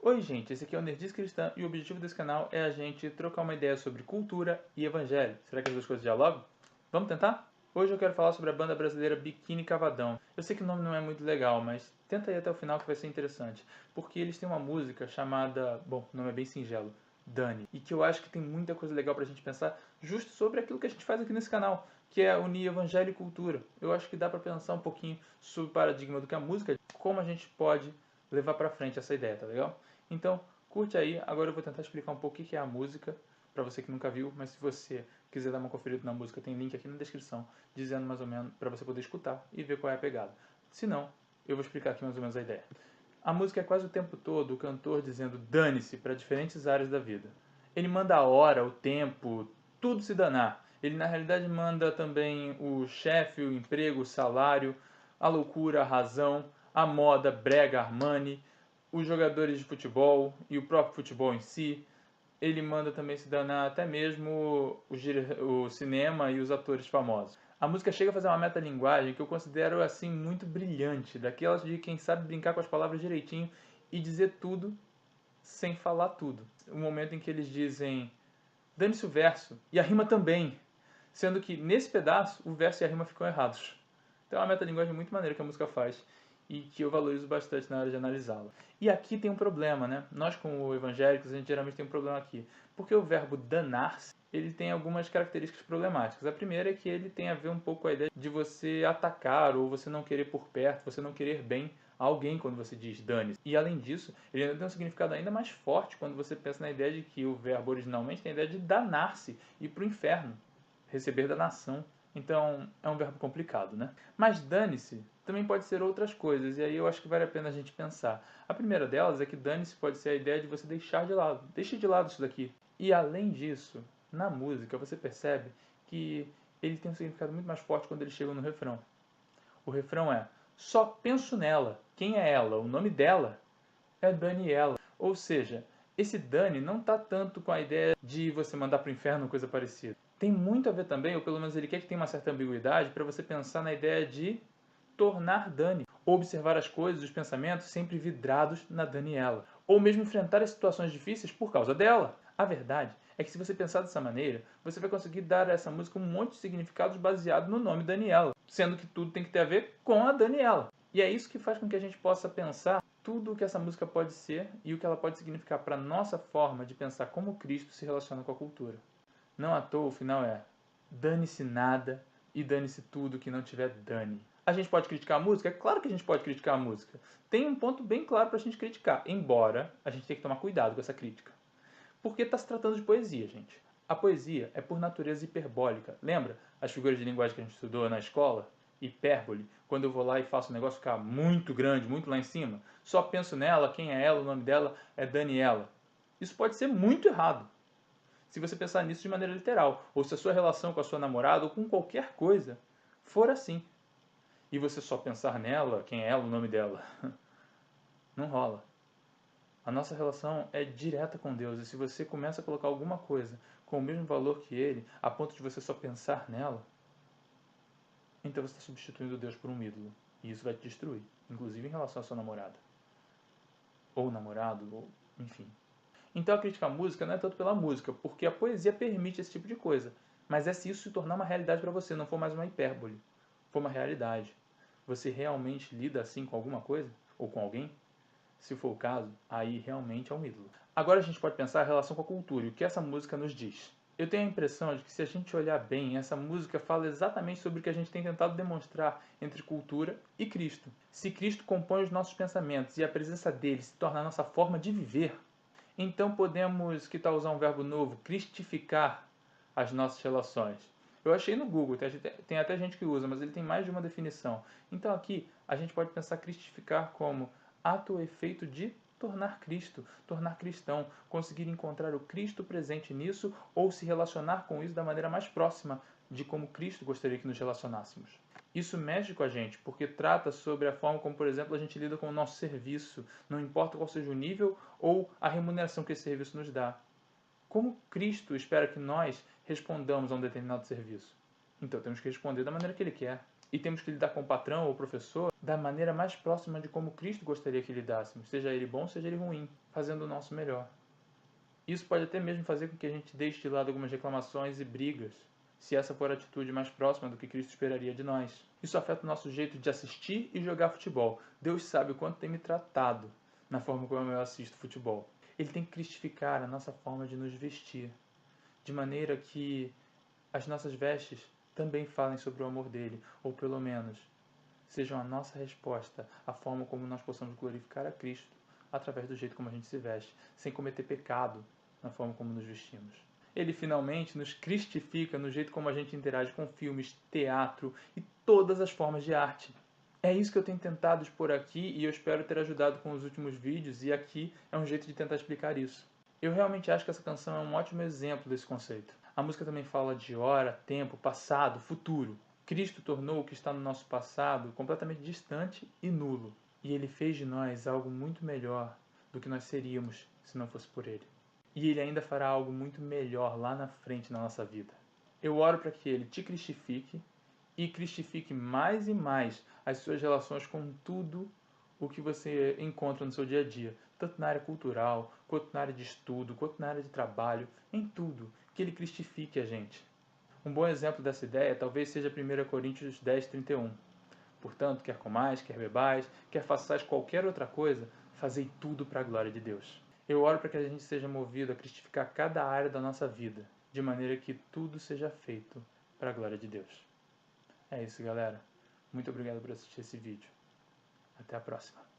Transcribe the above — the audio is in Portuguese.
Oi gente, esse aqui é o Nerdice Cristã e o objetivo desse canal é a gente trocar uma ideia sobre cultura e evangelho. Será que as duas coisas dialogam? Vamos tentar? Hoje eu quero falar sobre a banda brasileira Biquíni Cavadão. Eu sei que o nome não é muito legal, mas tenta ir até o final que vai ser interessante. Porque eles têm uma música chamada, bom, o nome é bem singelo, Dani. E que eu acho que tem muita coisa legal pra gente pensar justo sobre aquilo que a gente faz aqui nesse canal, que é unir evangelho e cultura. Eu acho que dá pra pensar um pouquinho sobre o paradigma do que é a música, como a gente pode levar pra frente essa ideia, tá legal? Então, curte aí. Agora eu vou tentar explicar um pouco o que é a música, para você que nunca viu, mas se você quiser dar uma conferida na música, tem link aqui na descrição, dizendo mais ou menos para você poder escutar e ver qual é a pegada. Se não, eu vou explicar aqui mais ou menos a ideia. A música é quase o tempo todo o cantor dizendo dane-se para diferentes áreas da vida. Ele manda a hora, o tempo, tudo se danar. Ele na realidade manda também o chefe, o emprego, o salário, a loucura, a razão, a moda, brega, Armani, os jogadores de futebol e o próprio futebol em si. Ele manda também se danar até mesmo o cinema e os atores famosos. A música chega a fazer uma metalinguagem que eu considero assim muito brilhante, daquelas de quem sabe brincar com as palavras direitinho e dizer tudo sem falar tudo. O momento em que eles dizem dane-se o verso e a rima também, sendo que nesse pedaço o verso e a rima ficam errados. Então é uma metalinguagem muito maneira que a música faz e que eu valorizo bastante na hora de analisá-la. E aqui tem um problema, né? Nós como evangélicos, a gente geralmente tem um problema aqui. Porque o verbo danar-se, ele tem algumas características problemáticas. A primeira é que ele tem a ver um pouco com a ideia de você atacar ou você não querer por perto, você não querer bem a alguém quando você diz dane-se. E além disso, ele ainda tem um significado ainda mais forte quando você pensa na ideia de que o verbo originalmente tem a ideia de danar-se, ir para o inferno, receber danação. Então é um verbo complicado, né? Mas dane-se também pode ser outras coisas, e aí eu acho que vale a pena a gente pensar. A primeira delas é que dane-se pode ser a ideia de você deixar de lado. Deixe de lado isso daqui. E além disso, na música você percebe que ele tem um significado muito mais forte quando ele chega no refrão. O refrão é: só penso nela. Quem é ela? O nome dela é Daniela. Ou seja, esse Dani não está tanto com a ideia de você mandar para o inferno ou coisa parecida. Tem muito a ver também, ou pelo menos ele quer que tenha uma certa ambiguidade, para você pensar na ideia de tornar Dani, ou observar as coisas, os pensamentos sempre vidrados na Daniela, ou mesmo enfrentar as situações difíceis por causa dela. A verdade é que se você pensar dessa maneira, você vai conseguir dar a essa música um monte de significados baseado no nome Daniela, sendo que tudo tem que ter a ver com a Daniela. E é isso que faz com que a gente possa pensar tudo o que essa música pode ser e o que ela pode significar para a nossa forma de pensar como Cristo se relaciona com a cultura. Não à toa o final é: dane-se nada e dane-se tudo que não tiver dane. A gente pode criticar a música? É claro que a gente pode criticar a música. Tem um ponto bem claro para a gente criticar, embora a gente tenha que tomar cuidado com essa crítica. Porque está se tratando de poesia, gente. A poesia é por natureza hiperbólica. Lembra as figuras de linguagem que a gente estudou na escola? Hipérbole. Quando eu vou lá e faço o negócio ficar muito grande, muito lá em cima, só penso nela, quem é ela, o nome dela é Daniela. Isso pode ser muito errado se você pensar nisso de maneira literal, ou se a sua relação com a sua namorada ou com qualquer coisa for assim, e você só pensar nela, quem é ela, o nome dela, não rola. A nossa relação é direta com Deus, e se você começa a colocar alguma coisa com o mesmo valor que Ele, a ponto de você só pensar nela, então você está substituindo Deus por um ídolo, e isso vai te destruir, inclusive em relação à sua namorada, ou namorado, ou enfim. Então a crítica à música não é tanto pela música, porque a poesia permite esse tipo de coisa. Mas é se isso se tornar uma realidade para você, não for mais uma hipérbole, for uma realidade. Você realmente lida assim com alguma coisa? Ou com alguém? Se for o caso, aí realmente é um ídolo. Agora a gente pode pensar a relação com a cultura e o que essa música nos diz. Eu tenho a impressão de que se a gente olhar bem, essa música fala exatamente sobre o que a gente tem tentado demonstrar entre cultura e Cristo. Se Cristo compõe os nossos pensamentos e a presença dele se torna a nossa forma de viver, então podemos, que tal usar um verbo novo, cristificar as nossas relações. Eu achei no Google, tem até gente que usa, mas ele tem mais de uma definição. Então aqui a gente pode pensar cristificar como ato ou efeito de tornar Cristo, tornar cristão, conseguir encontrar o Cristo presente nisso ou se relacionar com isso da maneira mais próxima de como Cristo gostaria que nos relacionássemos. Isso mexe com a gente, porque trata sobre a forma como, por exemplo, a gente lida com o nosso serviço, não importa qual seja o nível ou a remuneração que esse serviço nos dá. Como Cristo espera que nós respondamos a um determinado serviço? Então temos que responder da maneira que Ele quer. E temos que lidar com o patrão ou professor da maneira mais próxima de como Cristo gostaria que lidássemos, seja ele bom, seja ele ruim, fazendo o nosso melhor. Isso pode até mesmo fazer com que a gente deixe de lado algumas reclamações e brigas, se essa for a atitude mais próxima do que Cristo esperaria de nós. Isso afeta o nosso jeito de assistir e jogar futebol. Deus sabe o quanto tem me tratado na forma como eu assisto futebol. Ele tem que cristificar a nossa forma de nos vestir, de maneira que as nossas vestes também falem sobre o amor dele, ou pelo menos sejam a nossa resposta à forma como nós possamos glorificar a Cristo através do jeito como a gente se veste, sem cometer pecado na forma como nos vestimos. Ele finalmente nos cristifica no jeito como a gente interage com filmes, teatro e todas as formas de arte. É isso que eu tenho tentado expor aqui e eu espero ter ajudado com os últimos vídeos, e aqui é um jeito de tentar explicar isso. Eu realmente acho que essa canção é um ótimo exemplo desse conceito. A música também fala de hora, tempo, passado, futuro. Cristo tornou o que está no nosso passado completamente distante e nulo. E ele fez de nós algo muito melhor do que nós seríamos se não fosse por ele. E ele ainda fará algo muito melhor lá na frente na nossa vida. Eu oro para que ele te cristifique e cristifique mais e mais as suas relações com tudo o que você encontra no seu dia a dia, tanto na área cultural, quanto na área de estudo, quanto na área de trabalho, em tudo, que ele cristifique a gente. Um bom exemplo dessa ideia talvez seja 1 Coríntios 10:31. Portanto, quer comais, quer bebais, quer façais qualquer outra coisa, fazei tudo para a glória de Deus. Eu oro para que a gente seja movido a cristificar cada área da nossa vida, de maneira que tudo seja feito para a glória de Deus. É isso, galera. Muito obrigado por assistir esse vídeo. Até a próxima.